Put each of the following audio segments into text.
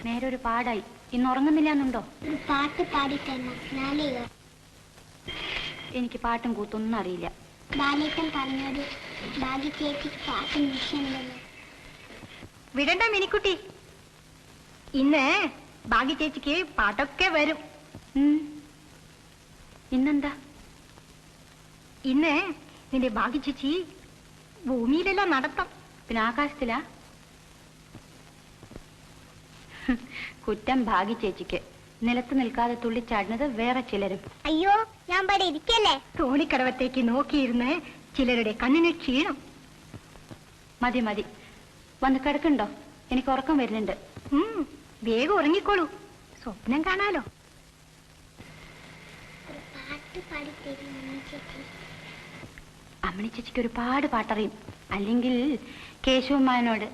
നേരൊരു പാടായി. ഇന്ന് ഉറങ്ങുന്നില്ലാന്നുണ്ടോ? പാട്ട് പാടിത്തരണം. എനിക്ക് പാട്ടും കൂത്തൊന്നും അറിയില്ല. ബാലേട്ടൻ പറഞ്ഞത് ഭാഗ്യ ചേച്ചിക്ക് പാട്ടും വിഷയമില്ലല്ലോ. വിടണ്ട മിനിക്കുട്ടി, ഇന്ന് ഭാഗ്യ ചേച്ചിക്ക് പാട്ടൊക്കെ വരും. ഇന്നെന്താ? ഇന്ന് നിന്റെ ഭാഗ്യ ചേച്ചി ഭൂമിയിലെല്ലാം നടത്തം. പിന്നെ ആകാശത്തിലാ? കുറ്റം ഭാഗ്യ ചേച്ചിക്ക്. നിലത്ത് നിൽക്കാതെ തുള്ളിച്ചാടുന്നത് വേറെ ചിലരും. അയ്യോ, ഞാൻ ഇവിടെ ഇരിക്കല്ലേ. തോണിക്കടവത്തേക്ക് നോക്കിയിരുന്ന് ചിലരുടെ കണ്ണിന് ക്ഷീണം. മതി മതി, വന്ന് കിടക്കുണ്ടോ? എനിക്ക് ഉറക്കം വരുന്നുണ്ട്. വേഗം ഉറങ്ങിക്കോളൂ, സ്വപ്നം കാണാലോ. അമ്മണി ചേച്ചിക്ക് ഒരുപാട് പാട്ടറിയും. അല്ലെങ്കിൽ കേശവമാനോട്.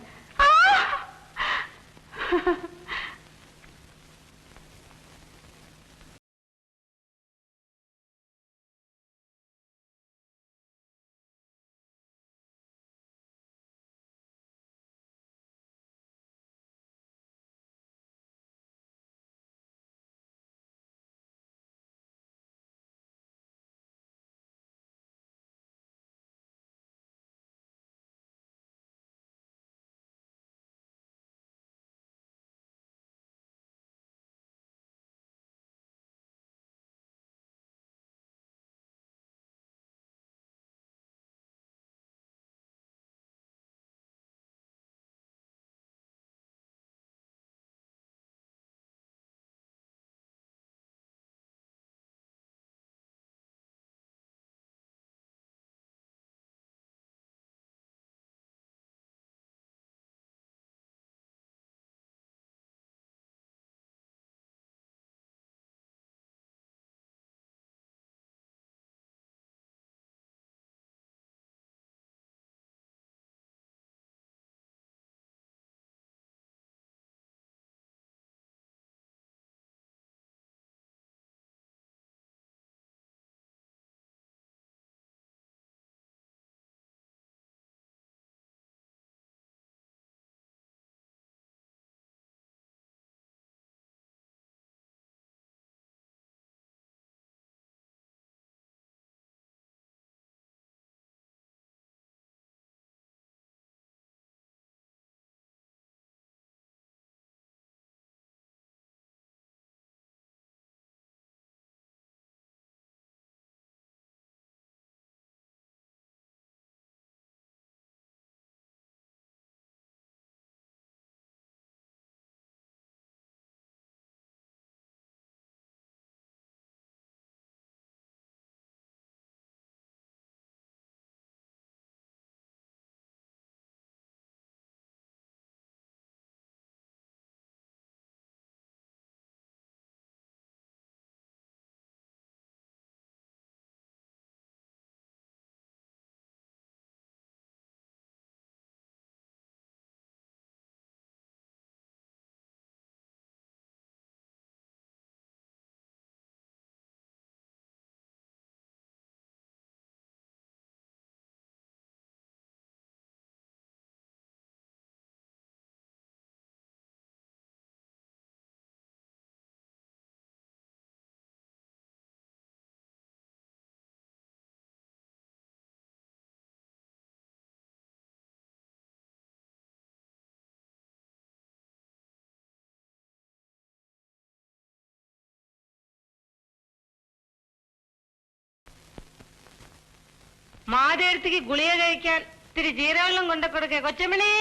മാതേടത്തേക്ക് ഗുളിക കഴിക്കാൻ ഇത്തിരി ജീരവെള്ളം കൊണ്ടു കൊടുക്കേ കൊച്ചമണി.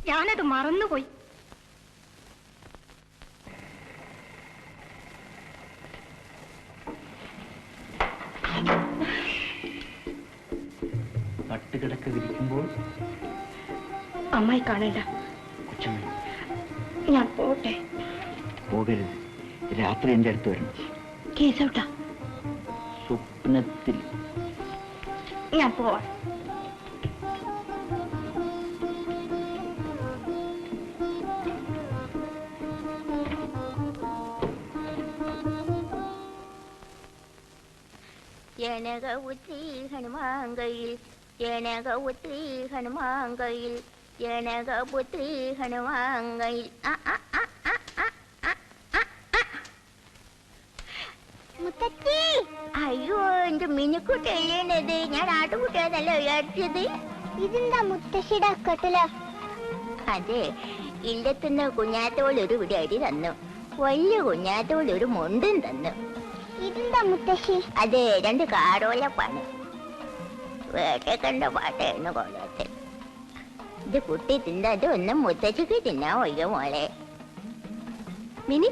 ഞാനത് മറന്നുപോയി. തട്ടുകിടക്ക് വിരിക്കുമ്പോൾ അമ്മായി കാണണ്ട. കൊച്ചമണി, ഞാൻ പോട്ടെ. പോകരുത്, രാത്രി എന്റെ അടുത്ത് വരണം. കേസോട്ടാ, സ്വപ്നത്തിൽ. ഞാൻ പോവാം. எனக உத்தி ஹனுமாங்கையில், எனக உத்தி ஹனுமாங்கையில், ജനകപുത്രി ഹനുമാങ്കയിൽ മുത്തച്ഛി. അയ്യോ, എന്റെ മിനിക്കുട്ടിയല്ലേണ്ടത്. ഞാൻ ആട്ടുകുട്ടിയാന്നല്ല വിചാരിച്ചത്. ഇതെന്താ മുത്തശ്ശിയുടെ കെട്ടില്? അതെ, ഇല്ലത്തുനിന്ന് കുഞ്ഞാത്തോൾ ഒരു പിടി അരി തന്നു. വലിയ കുഞ്ഞാത്തോൾ ഒരു മുണ്ടും തന്നു. ഇതെന്താ മുത്തശ്ശി? അതെ, 2 കാറോലപ്പാണ്. വേട്ടെ കണ്ട പാട്ടായിരുന്നു കോലത്തിൽ. ഇത് കുട്ടി തിന്നത് ഒന്നും മുത്തച്ഛിക്ക് തിന്നാ വയ്യ മോളെ. മിനി,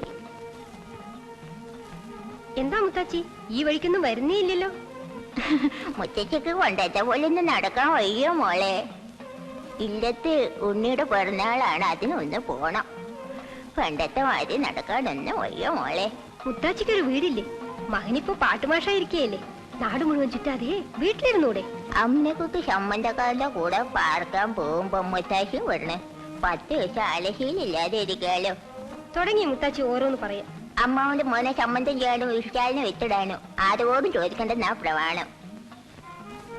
എന്താ മുത്തച്ഛി ഈ വഴിക്കൊന്നും വരുന്നേ ഇല്ലല്ലോ? മുത്തച്ഛിക്ക് കൊണ്ടത്തെ പോലൊന്നും നടക്കാൻ വയ്യ മോളെ. ഇല്ലത്ത് ഉണ്ണിയുടെ പിറന്നാളാണ്, അതിനൊന്ന് പോണം. പണ്ടത്തെ മാതിരി നടക്കാനൊന്നും വയ്യ മോളെ. മുത്താച്ചിക്കൊരു വീടില്ലേ? മകനിപ്പോ പാട്ടുമാഷായിരിക്കയല്ലേ? നാട് മുഴുവൻ ചുറ്റാതെ വീട്ടിലിരുന്നൂടെ? അമ്മക്കുട്ടി സംബന്ധക്കാരുടെ കൂടെ പാർക്കാൻ പോകുമ്പോ മുത്താശി വിടണേ. 10 ദിവസം ആലശീലില്ലാതെ ഇരിക്കാലോ. തുടങ്ങി മുത്താച്ചി ഓരോന്ന് പറയാം. അമ്മാവന്റെ മോനെ സംബന്ധം ചെയ്യാനും വിഷ്ടാലിനെ വിത്തിടാനും ആരോടും ചോദിക്കേണ്ടെന്നാ പ്രമാണം.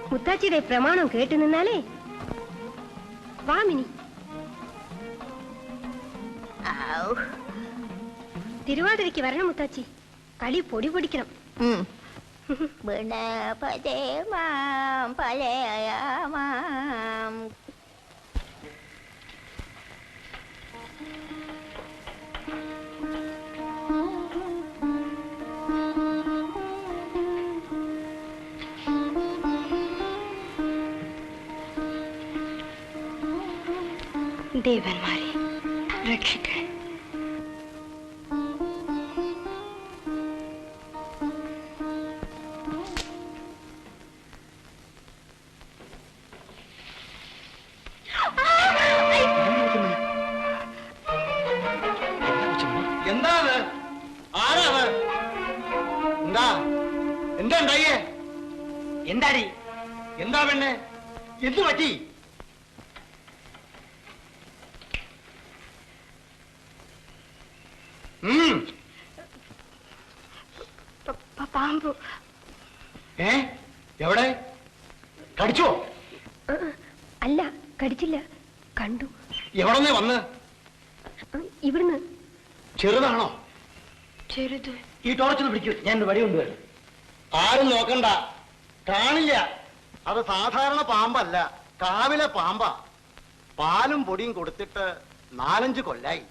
മുത്താച്ചിയുടെ പ്രമാണം കേട്ടു നിന്നാലേ വാ മിനി. തിരുവാതിരയ്ക്ക് വരണം മുത്താച്ചി. കളി പൊടി പൊടിക്കണം. ഗണപതേ മാം പലയാമാം. ദേവന്മാരെ രക്ഷിക്കണേ. എന്താണ്? ആരാണ്? എന്താ എന്താ ഉണ്ടായേ? എന്താടി? എന്താ പെണ്ണെ, എന്തു പറ്റി? പാമ്പ്. എവിടെ? കടിച്ചോ? അല്ല, കടിച്ചില്ല. കണ്ടു. എവിടെന്നേ വന്ന്? ഇവിടുന്ന്. ചെറുതാണോ? ചെറുത്. ഈ ടോർച്ചൊന്ന് പിടിക്കൂ, ഞാൻ വടി കൊണ്ടുവരും. ആരും നോക്കണ്ട, കാണില്ല. അത് സാധാരണ പാമ്പല്ല, കാവിലെ പാമ്പാ. പാലും പൊടിയും കൊടുത്തിട്ട് 4-5 കൊല്ലായി.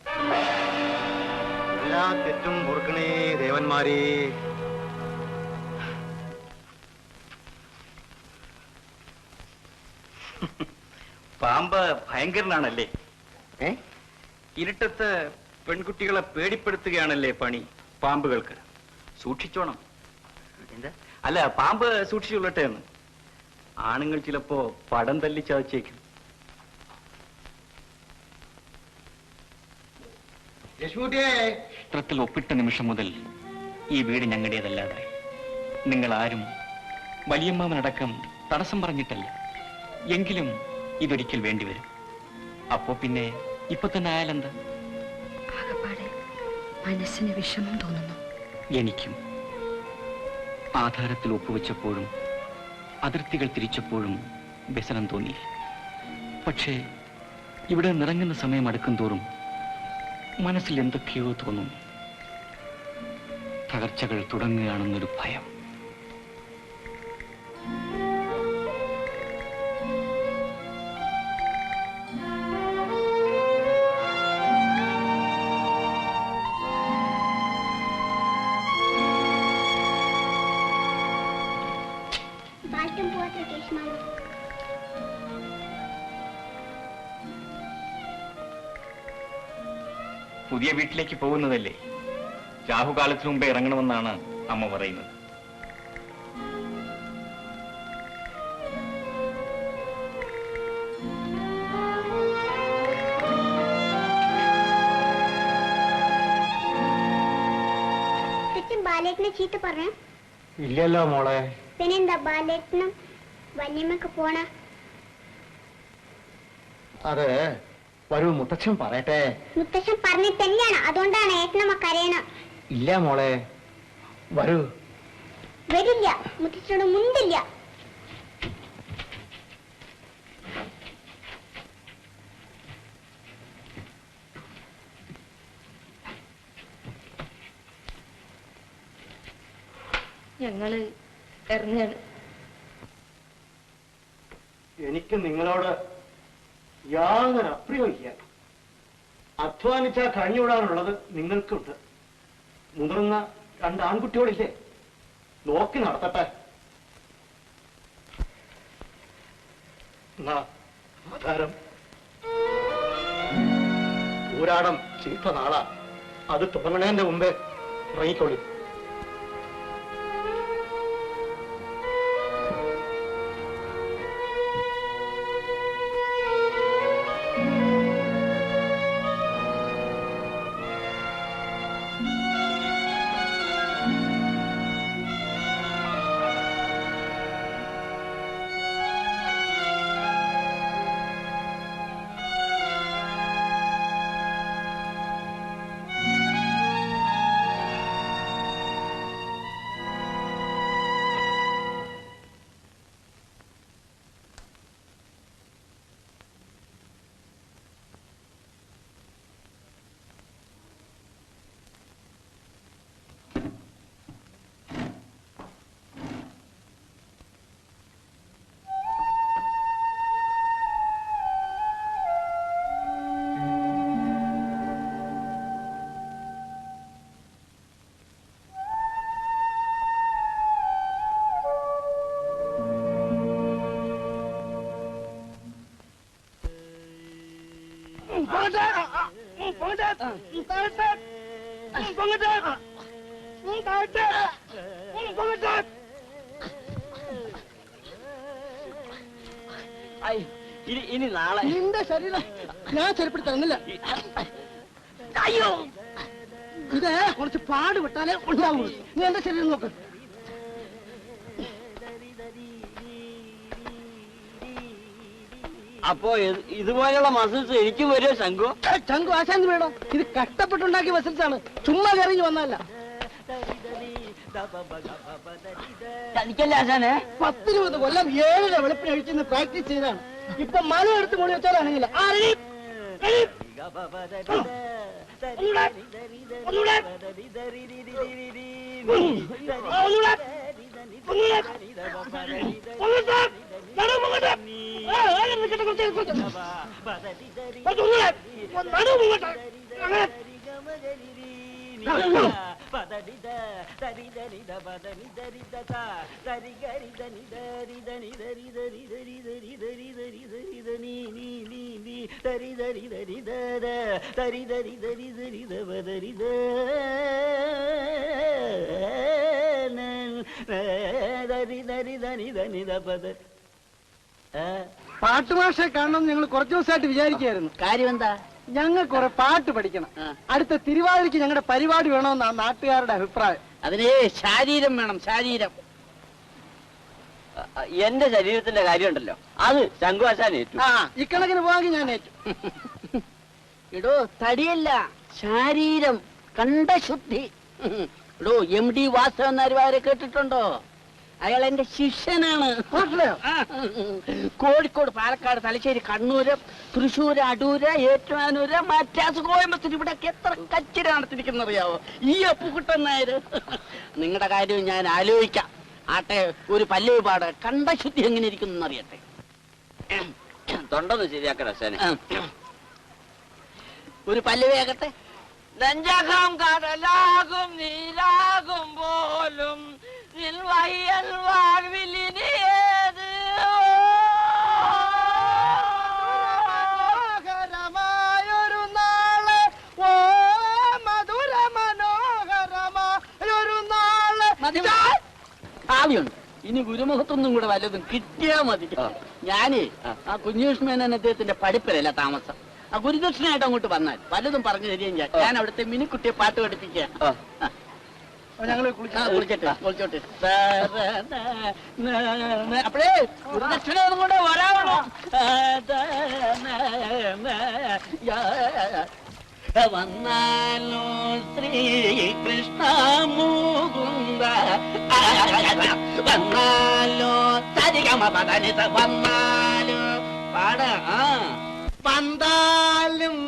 എല്ലാ തെറ്റും പൊറുക്കണേ ദേവന്മാരെ. പാമ്പ് ഭയങ്കരനാണല്ലേ? ഇരുട്ടത്ത് പെൺകുട്ടികളെ പേടിപ്പെടുത്തുകയാണല്ലേ പണി പാമ്പുകൾക്ക്. സൂക്ഷിച്ചോണം. എന്താ? അല്ല, പാമ്പ് സൂക്ഷിച്ചുകൊള്ളട്ടെ എന്ന്. ആണുങ്ങൾ ചിലപ്പോ പടം തല്ലി ചതച്ചേക്കും. ചിത്രത്തിൽ ഒപ്പിട്ട നിമിഷം മുതൽ ഈ വീട് ഞങ്ങളുടേതല്ലാതായി. നിങ്ങൾ ആരും വലിയമ്മാവനടക്കം തടസ്സം പറഞ്ഞിട്ടല്ല. എങ്കിലും ഇതൊരിക്കൽ വേണ്ടിവരും. അപ്പോ പിന്നെ ഇപ്പൊ തന്നെ ആയാലെന്താ? മനസ്സിന് വിഷമം തോന്നുന്നു. എനിക്കും. ആധാരത്തിൽ ഒപ്പുവെച്ചപ്പോഴും അതിർത്തികൾ തിരിച്ചപ്പോഴും വ്യസനം തോന്നി. പക്ഷേ ഇവിടെ നിറങ്ങുന്ന സമയം അടുക്കും തോറും മനസ്സിൽ എന്തൊക്കെയോ തോന്നുന്നു. തകർച്ചകൾ തുടങ്ങുകയാണെന്നൊരു ഭയം. പുതിയ വീട്ടിലേക്ക് പോകുന്നതല്ലേ? രാഹുകാലത്തിനു മുമ്പേ ഇറങ്ങണമെന്നാണ് അമ്മ പറയുന്നത്. ബാലേട്ടനെ ചീത്ത പറഞ്ഞ? ഇല്ലല്ലോ മോളെ. പിന്നെന്താ ബാലേട്ടനും വല്യമ്മക്ക് പോണ? അത് വരൂ, മുത്തച്ഛൻ പറയട്ടെ. മുത്തച്ഛൻ പറഞ്ഞിട്ട് തന്നെയാണ്, അതുകൊണ്ടാണ് ഏട്ടനമ്മ കരയണം. ഇല്ല മോളെ, വരൂ. വരില്ല, മുത്തച്ഛനോട് മുണ്ടില്ല. ഞങ്ങള് ഇറങ്ങാണ്. എനിക്ക് നിങ്ങളോട് യാതൊരു അപ്രിയമില്ല. അധ്വാനിച്ചാൽ കഴിഞ്ഞുവിടാനുള്ളത് നിങ്ങൾക്കുണ്ട്. മുതിർന്ന 2 ആൺകുട്ടികളില്ലേ, നോക്കി നടത്തട്ടെ. ആധാരം ഊരാടം ചീത്ത നാളാ. അത് തുടങ്ങണേന്റെ മുമ്പേ ഇറങ്ങിക്കൊള്ളി. ഇനി നാളെ നിന്റെ ശരീരം ഞാൻ ചെരുപ്പിടി തന്നില്ല. അയ്യോ, ഇത് കുറച്ച് പാട് വിട്ടാലേ ഉണ്ടാവുള്ളൂ. നീ എന്റെ ശരീരം നോക്ക്. അപ്പോ ഇതുപോലെയുള്ള മസിൽസ് എനിക്കും വരുമോ ശങ്കു? ശങ്കു ആശാന്തി വേണോ? ഇത് കഷ്ടപ്പെട്ടുണ്ടാക്കിയ മസിൽസ് ആണ്, ചുമ്മാ കറിഞ്ഞു വന്നല്ല. തനിക്കല്ലേ ആശാനെ? 10-20 കൊല്ലം 7 വെളുപ്പിന് അഴിച്ചെന്ന് പ്രാക്ടീസ് ചെയ്താണ്. ഇപ്പൊ മല എടുത്ത് മുടി വെച്ചാലാണെങ്കില് പാട്ടുമാഷെ കാണണം ഞങ്ങൾ കുറച്ചു ദിവസമായിട്ട് വിചാരിക്കുകയായിരുന്നു. കാര്യം എന്താ? ഞങ്ങൾ കുറെ പാട്ട് പഠിക്കണം. അടുത്ത തിരുവാതിരയ്ക്ക് ഞങ്ങളുടെ പരിപാടി വേണമെന്നാണ് നാട്ടുകാരുടെ അഭിപ്രായം. അതിന് ശാരീരം വേണം, ശാരീരം. എന്റെ ശരീരത്തിന്റെ കാര്യമുണ്ടല്ലോ, അത് ശങ്കു ആശാൻ ഏറ്റു. ഇക്കണക്കിന് പോവാമെങ്കിൽ ഞാൻ ഏറ്റു. ഇടോ, തടിയല്ല, ശാരീരം, കണ്ഠശുദ്ധി. ഇടോ, MD വാസവൻ നായർ കേട്ടിട്ടുണ്ടോ? അയാൾ എന്റെ ശിഷ്യനാണ്. കോഴിക്കോട്, പാലക്കാട്, തലശ്ശേരി, കണ്ണൂര്, തൃശ്ശൂര്, അടൂര്, ഏറ്റുമാനൂര്, മറ്റാസ്, കോയമ്പത്തൂർ, ഇവിടെ എത്ര കച്ചിര നടത്തിരിക്കുന്ന അറിയാവോ ഈ അപ്പുക്കുട്ടൻ നായർ. നിങ്ങളുടെ കാര്യം ഞാൻ ആലോചിക്കാം. ആട്ടെ, ഒരു പല്ലവി പാട്, കണ്ഠശുദ്ധി എങ്ങനെ ഇരിക്കുന്നു അറിയട്ടെ. തൊണ്ടൊന്ന് ശരിയാക്കണ ശാനെ. ഒരു പല്ലവി ആകട്ടെ. നെഞ്ചകം കടലാകും നീലാകും പോലും വയ്യൽ വാഴ്വിലിനേത് മനോഹരമായൊരു നാള്, ഓ മധുര മനോഹരമായൊരു നാള്. ഭാവിയുണ്ട്. ഇനി ഗുരുമുഖത്തൊന്നും കൂടെ വല്ലതും കിട്ടിയാ മതി. ഞാനേ ആ കുഞ്ഞുഷ്മേനൻ അദ്ദേഹത്തിന്റെ പഠിപ്പിലല്ല താമസം. ആ ഗുരുദക്ഷിണയായിട്ട് അങ്ങോട്ട് വന്നാൽ വല്ലതും പറഞ്ഞു തരികയും ഞാൻ അവിടുത്തെ മിനിക്കുട്ടിയെ പാട്ട് പഠിപ്പിക്കുക. ഞങ്ങള് കുളിച്ചോട്ടെ. അപ്പഴേ ഗുരുദക്ഷിണ ഒന്നും കൂടെ വരാവണോ? വന്നാലോ ശ്രീകൃഷ്ണ മുകുന്ദ, വന്നാലോ സരിഗമ പദനിത, വന്നാലോ പാട. പന്താലും